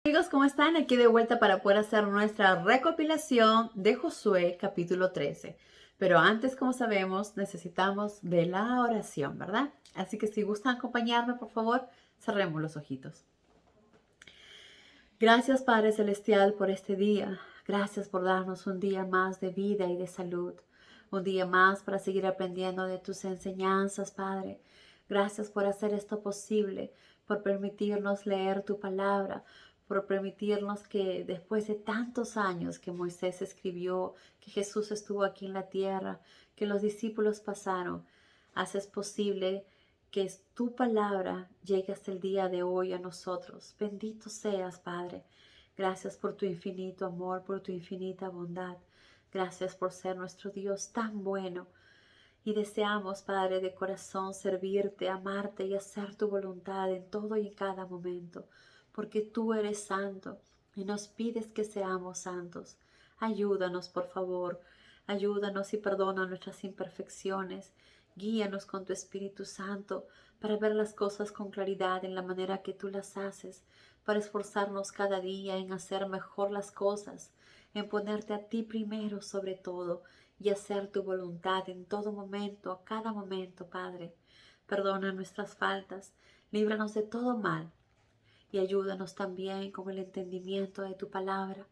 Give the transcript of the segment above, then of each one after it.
Amigos, ¿cómo están? Aquí de vuelta para poder hacer nuestra recopilación de Josué capítulo 13. Pero antes, como sabemos, necesitamos de la oración, ¿verdad? Así que si gustan acompañarme, por favor, cerremos los ojitos. Gracias, Padre Celestial, por este día. Gracias por darnos un día más de vida y de salud. Un día más para seguir aprendiendo de tus enseñanzas, Padre. Gracias por hacer esto posible, por permitirnos leer tu palabra, por permitirnos que después de tantos años que Moisés escribió, que Jesús estuvo aquí en la tierra, que los discípulos pasaron, haces posible que tu palabra llegue hasta el día de hoy a nosotros. Bendito seas, Padre. Gracias por tu infinito amor, por tu infinita bondad. Gracias por ser nuestro Dios tan bueno. Y deseamos, Padre, de corazón servirte, amarte y hacer tu voluntad en todo y en cada momento, porque tú eres santo y nos pides que seamos santos. Ayúdanos, por favor. Ayúdanos y perdona nuestras imperfecciones. Guíanos con tu Espíritu Santo para ver las cosas con claridad en la manera que tú las haces, para esforzarnos cada día en hacer mejor las cosas, en ponerte a ti primero sobre todo y hacer tu voluntad en todo momento, a cada momento, Padre. Perdona nuestras faltas, líbranos de todo mal y ayúdanos también con el entendimiento de tu palabra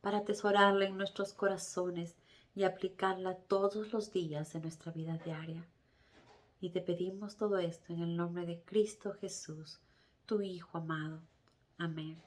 para atesorarla en nuestros corazones y aplicarla todos los días de nuestra vida diaria. Y te pedimos todo esto en el nombre de Cristo Jesús, tu Hijo amado. Amén.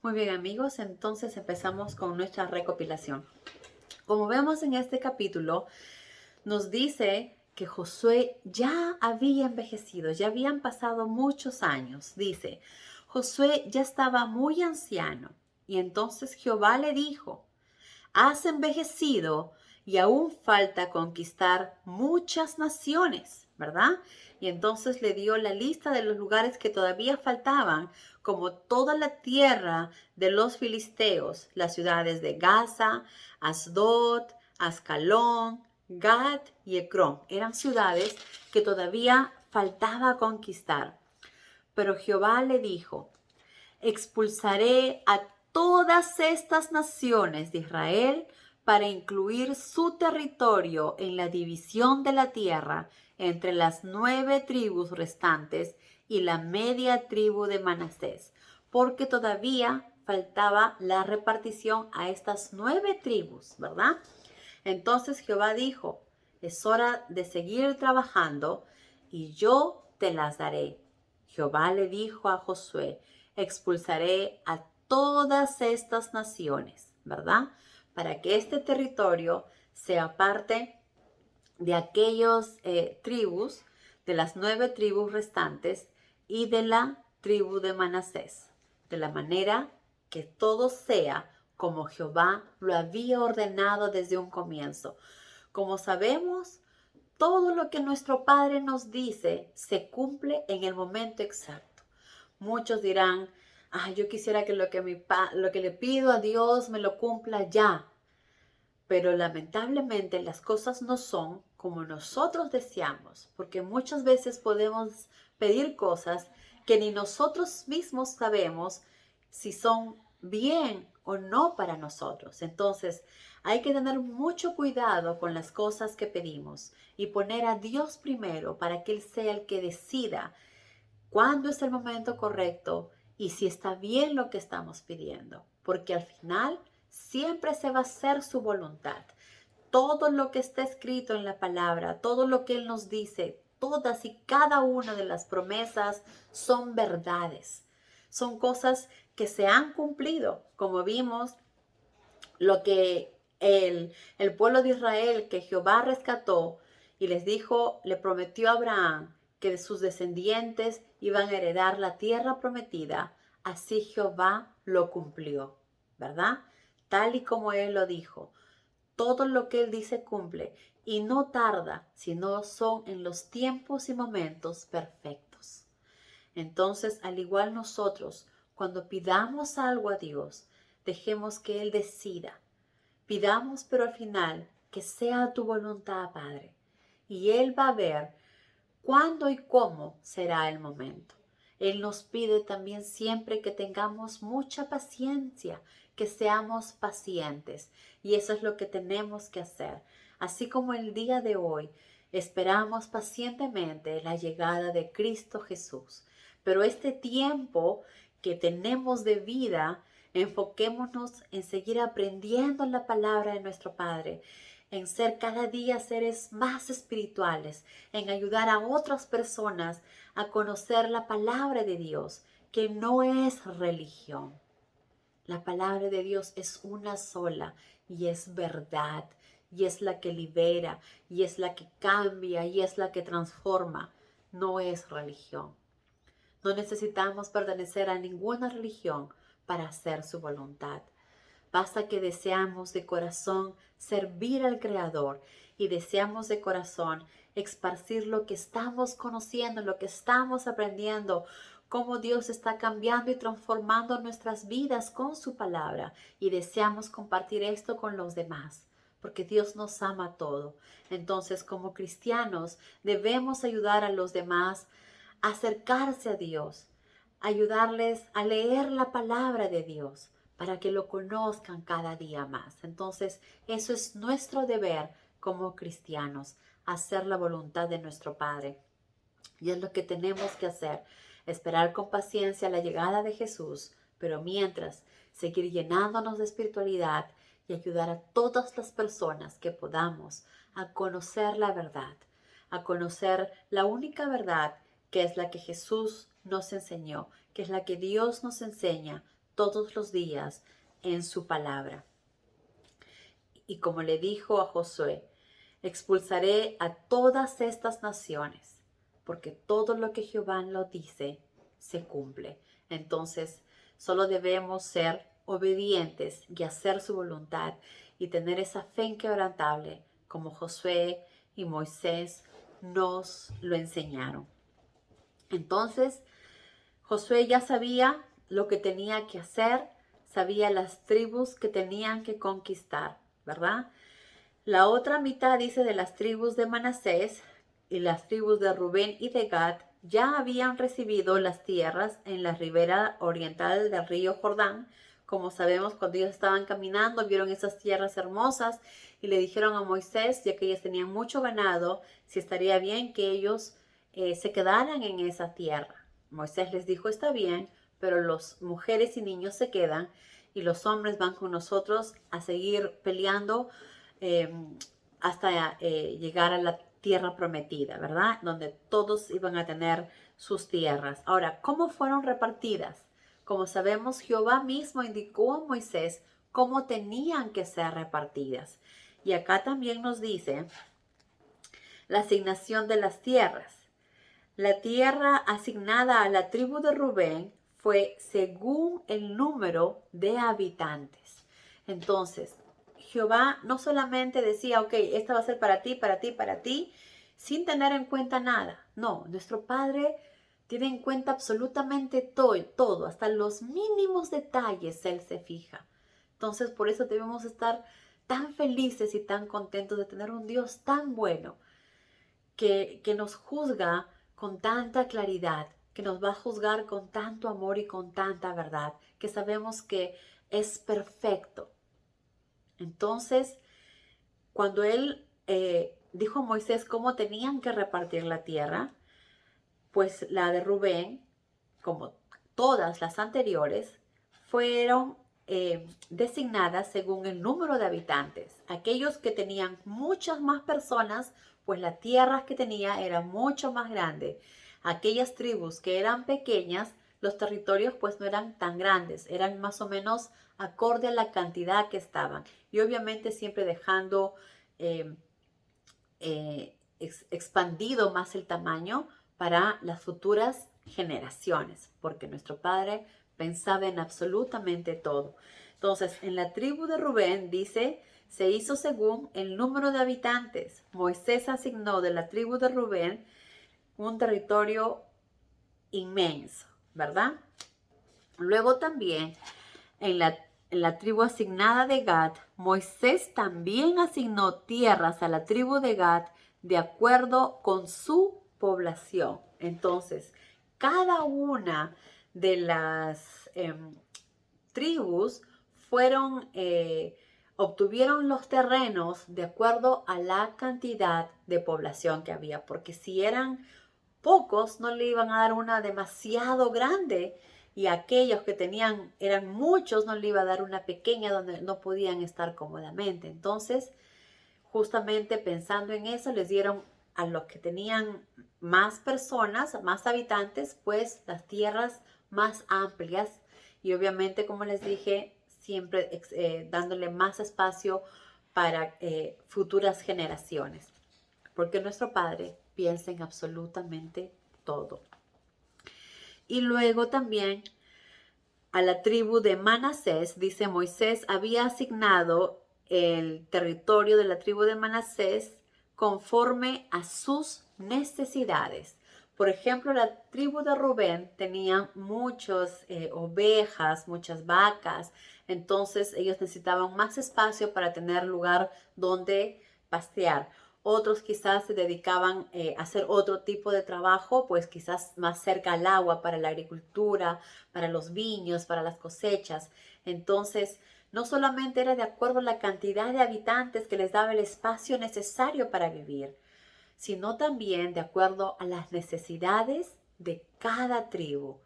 Muy bien, amigos, entonces empezamos con nuestra recopilación. Como vemos en este capítulo, nos dice que Josué ya había envejecido, ya habían pasado muchos años. Dice, Josué ya estaba muy anciano y entonces Jehová le dijo, has envejecido y aún falta conquistar muchas naciones, ¿verdad? Y entonces le dio la lista de los lugares que todavía faltaban, como toda la tierra de los filisteos, las ciudades de Gaza, Asdod, Ascalón, Gad y Ecrón. Eran ciudades que todavía faltaba conquistar. Pero Jehová le dijo, expulsaré a todas estas naciones de Israel para incluir su territorio en la división de la tierra entre las 9 tribus restantes y la media tribu de Manasés, porque todavía faltaba la repartición a estas 9 tribus, ¿verdad? Entonces Jehová dijo, es hora de seguir trabajando y yo te las daré. Jehová le dijo a Josué, expulsaré a todas estas naciones, ¿verdad? Para que este territorio sea parte de aquellos tribus, de las 9 tribus restantes y de la tribu de Manasés, de la manera que todo sea como Jehová lo había ordenado desde un comienzo. Como sabemos, todo lo que nuestro Padre nos dice se cumple en el momento exacto. Muchos dirán, yo quisiera que lo que le pido a Dios me lo cumpla ya. Pero lamentablemente las cosas no son como nosotros deseamos, porque muchas veces podemos pedir cosas que ni nosotros mismos sabemos si son bien o no para nosotros. Entonces, hay que tener mucho cuidado con las cosas que pedimos y poner a Dios primero para que Él sea el que decida cuándo es el momento correcto y si está bien lo que estamos pidiendo, porque al final siempre se va a hacer su voluntad. Todo lo que está escrito en la palabra, todo lo que Él nos dice, todas y cada una de las promesas son verdades. Son cosas que se han cumplido, como vimos lo que el pueblo de Israel que Jehová rescató y les dijo, le prometió a Abraham que de sus descendientes iban a heredar la tierra prometida, así Jehová lo cumplió, ¿verdad? Tal y como Él lo dijo. Todo lo que Él dice cumple y no tarda, sino son en los tiempos y momentos perfectos. Entonces, al igual nosotros, cuando pidamos algo a Dios, dejemos que Él decida. Pidamos, pero al final, que sea tu voluntad, Padre. Y Él va a ver cuándo y cómo será el momento. Él nos pide también siempre que tengamos mucha paciencia, que seamos pacientes. Y eso es lo que tenemos que hacer. Así como el día de hoy esperamos pacientemente la llegada de Cristo Jesús. Pero este tiempo que tenemos de vida, enfoquémonos en seguir aprendiendo la palabra de nuestro Padre, en ser cada día seres más espirituales, en ayudar a otras personas a conocer la palabra de Dios, que no es religión. La palabra de Dios es una sola y es verdad, y es la que libera, y es la que cambia, y es la que transforma. No es religión. No necesitamos pertenecer a ninguna religión para hacer su voluntad. Basta que deseamos de corazón servir al Creador y deseamos de corazón esparcir lo que estamos conociendo, lo que estamos aprendiendo, cómo Dios está cambiando y transformando nuestras vidas con su palabra, y deseamos compartir esto con los demás, porque Dios nos ama todo. Entonces, como cristianos, debemos ayudar a los demás a acercarse a Dios, ayudarles a leer la palabra de Dios, para que lo conozcan cada día más. Entonces, eso es nuestro deber como cristianos, hacer la voluntad de nuestro Padre. Y es lo que tenemos que hacer, esperar con paciencia la llegada de Jesús, pero mientras, seguir llenándonos de espiritualidad y ayudar a todas las personas que podamos a conocer la verdad, a conocer la única verdad, que es la que Jesús nos enseñó, que es la que Dios nos enseña todos los días en su palabra. Y como le dijo a Josué, expulsaré a todas estas naciones, porque todo lo que Jehová lo dice se cumple. Entonces, solo debemos ser obedientes y hacer su voluntad y tener esa fe inquebrantable, como Josué y Moisés nos lo enseñaron. Entonces, Josué ya sabía lo que tenía que hacer, sabía las tribus que tenían que conquistar, ¿verdad? La otra mitad, dice, de las tribus de Manasés y las tribus de Rubén y de Gad ya habían recibido las tierras en la ribera oriental del río Jordán. Como sabemos, cuando ellos estaban caminando, vieron esas tierras hermosas y le dijeron a Moisés, ya que ellos tenían mucho ganado, si estaría bien que ellos se quedaran en esa tierra. Moisés les dijo, está bien, pero las mujeres y niños se quedan y los hombres van con nosotros a seguir peleando hasta llegar a la tierra prometida, ¿verdad? Donde todos iban a tener sus tierras. Ahora, ¿cómo fueron repartidas? Como sabemos, Jehová mismo indicó a Moisés cómo tenían que ser repartidas. Y acá también nos dice la asignación de las tierras. La tierra asignada a la tribu de Rubén fue según el número de habitantes. Entonces, Jehová no solamente decía, ok, esta va a ser para ti, para ti, para ti, sin tener en cuenta nada. No, nuestro Padre tiene en cuenta absolutamente todo, hasta los mínimos detalles Él se fija. Entonces, por eso debemos estar tan felices y tan contentos de tener un Dios tan bueno que nos juzga con tanta claridad, que nos va a juzgar con tanto amor y con tanta verdad, que sabemos que es perfecto. Entonces, cuando él dijo a Moisés cómo tenían que repartir la tierra, pues la de Rubén, como todas las anteriores, fueron designadas según el número de habitantes. Aquellos que tenían muchas más personas, pues las tierras que tenía eran mucho más grandes. Aquellas tribus que eran pequeñas, los territorios pues no eran tan grandes, eran más o menos acorde a la cantidad que estaban. Y obviamente siempre dejando expandido más el tamaño para las futuras generaciones, porque nuestro Padre pensaba en absolutamente todo. Entonces, en la tribu de Rubén dice, se hizo según el número de habitantes. Moisés asignó de la tribu de Rubén un territorio inmenso, ¿verdad? Luego también en la tribu asignada de Gad, Moisés también asignó tierras a la tribu de Gad de acuerdo con su población. Entonces, cada una de las tribus fueron, obtuvieron los terrenos de acuerdo a la cantidad de población que había, porque si eran pocos no le iban a dar una demasiado grande y aquellos que tenían, eran muchos, no le iba a dar una pequeña donde no podían estar cómodamente. Entonces, justamente pensando en eso, les dieron a los que tenían más personas, más habitantes, pues las tierras más amplias y obviamente, como les dije, siempre dándole más espacio para futuras generaciones, porque nuestro Padre piensa en absolutamente todo. Y luego también a la tribu de Manasés, dice Moisés, había asignado el territorio de la tribu de Manasés conforme a sus necesidades. Por ejemplo, la tribu de Rubén tenía muchas ovejas, muchas vacas, entonces ellos necesitaban más espacio para tener lugar donde pastear. Otros quizás se dedicaban a hacer otro tipo de trabajo, pues quizás más cerca al agua para la agricultura, para los viños, para las cosechas. Entonces, no solamente era de acuerdo a la cantidad de habitantes que les daba el espacio necesario para vivir, sino también de acuerdo a las necesidades de cada tribu.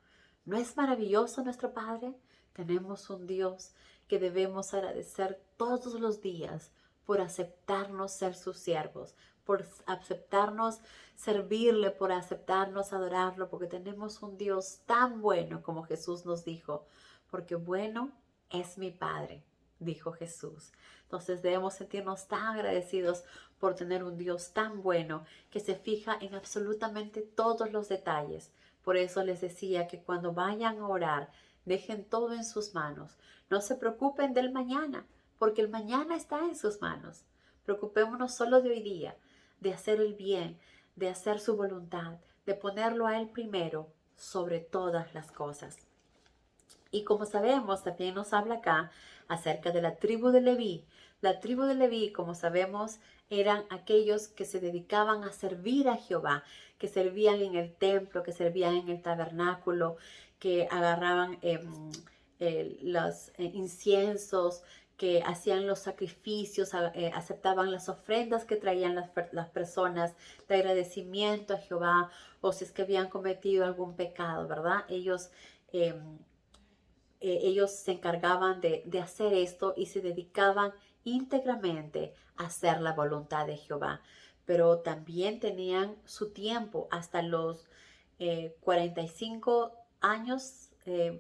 ¿No es maravilloso nuestro Padre? Tenemos un Dios que debemos agradecer todos los días por aceptarnos ser sus siervos, por aceptarnos servirle, por aceptarnos adorarlo, porque tenemos un Dios tan bueno como Jesús nos dijo, porque bueno es mi Padre, dijo Jesús. Entonces debemos sentirnos tan agradecidos por tener un Dios tan bueno que se fija en absolutamente todos los detalles. Por eso les decía que cuando vayan a orar, dejen todo en sus manos. No se preocupen del mañana, porque el mañana está en sus manos. Preocupémonos solo de hoy día, de hacer el bien, de hacer su voluntad, de ponerlo a Él primero sobre todas las cosas. Y como sabemos, también nos habla acá acerca de la tribu de Leví. La tribu de Leví, como sabemos, eran aquellos que se dedicaban a servir a Jehová, que servían en el templo, que servían en el tabernáculo, que agarraban los inciensos, que hacían los sacrificios, aceptaban las ofrendas que traían las personas de agradecimiento a Jehová, o si es que habían cometido algún pecado, ¿verdad? Ellos se encargaban de hacer esto y se dedicaban íntegramente a hacer la voluntad de Jehová. Pero también tenían su tiempo hasta los 45 años,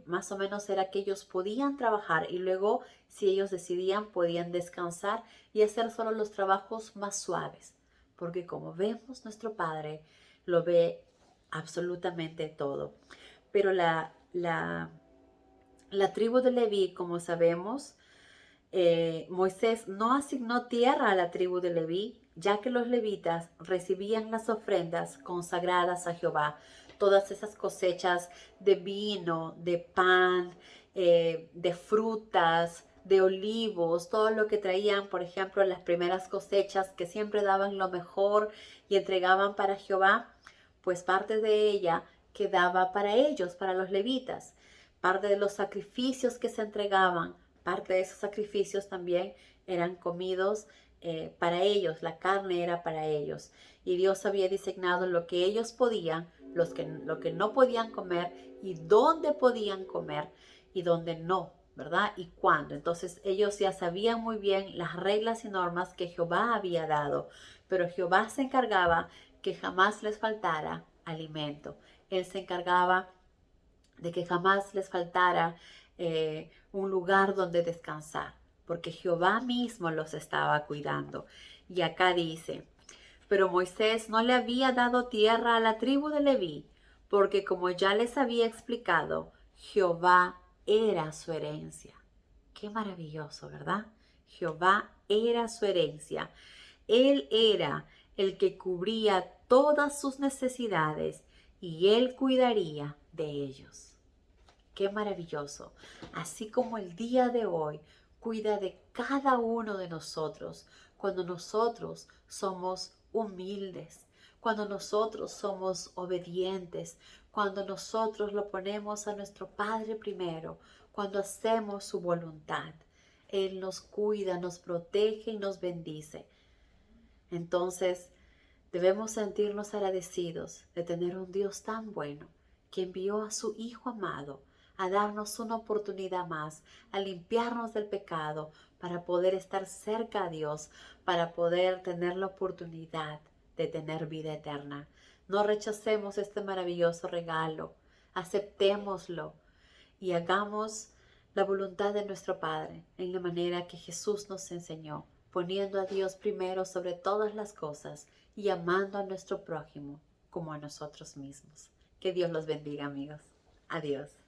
más o menos era que ellos podían trabajar y luego, si ellos decidían, podían descansar y hacer solo los trabajos más suaves. Porque como vemos, nuestro Padre lo ve absolutamente todo. Pero la tribu de Leví, como sabemos, Moisés no asignó tierra a la tribu de Leví, ya que los levitas recibían las ofrendas consagradas a Jehová, todas esas cosechas de vino, de pan, de frutas, de olivos, todo lo que traían, por ejemplo, las primeras cosechas que siempre daban lo mejor y entregaban para Jehová, pues parte de ella quedaba para ellos, para los levitas. Parte de los sacrificios que se entregaban, parte de esos sacrificios también eran comidos para ellos, la carne era para ellos. Y Dios había designado lo que ellos podían, lo que no podían comer y dónde podían comer y dónde no, ¿verdad? Y cuándo. Entonces ellos ya sabían muy bien las reglas y normas que Jehová había dado, pero Jehová se encargaba que jamás les faltara alimento. Él se encargaba de que jamás les faltara un lugar donde descansar, porque Jehová mismo los estaba cuidando. Y acá dice, pero Moisés no le había dado tierra a la tribu de Leví, porque como ya les había explicado, Jehová era su herencia. Qué maravilloso, ¿verdad? Jehová era su herencia. Él era el que cubría todas sus necesidades y él cuidaría de ellos. Qué maravilloso. Así como el día de hoy cuida de cada uno de nosotros cuando nosotros somos humildes, cuando nosotros somos obedientes, cuando nosotros lo ponemos a nuestro Padre primero, cuando hacemos su voluntad. Él nos cuida, nos protege y nos bendice. Entonces, debemos sentirnos agradecidos de tener un Dios tan bueno que envió a su Hijo amado a darnos una oportunidad más, a limpiarnos del pecado para poder estar cerca a Dios, para poder tener la oportunidad de tener vida eterna. No rechacemos este maravilloso regalo, aceptémoslo y hagamos la voluntad de nuestro Padre en la manera que Jesús nos enseñó, poniendo a Dios primero sobre todas las cosas y amando a nuestro prójimo como a nosotros mismos. Que Dios los bendiga, amigos. Adiós.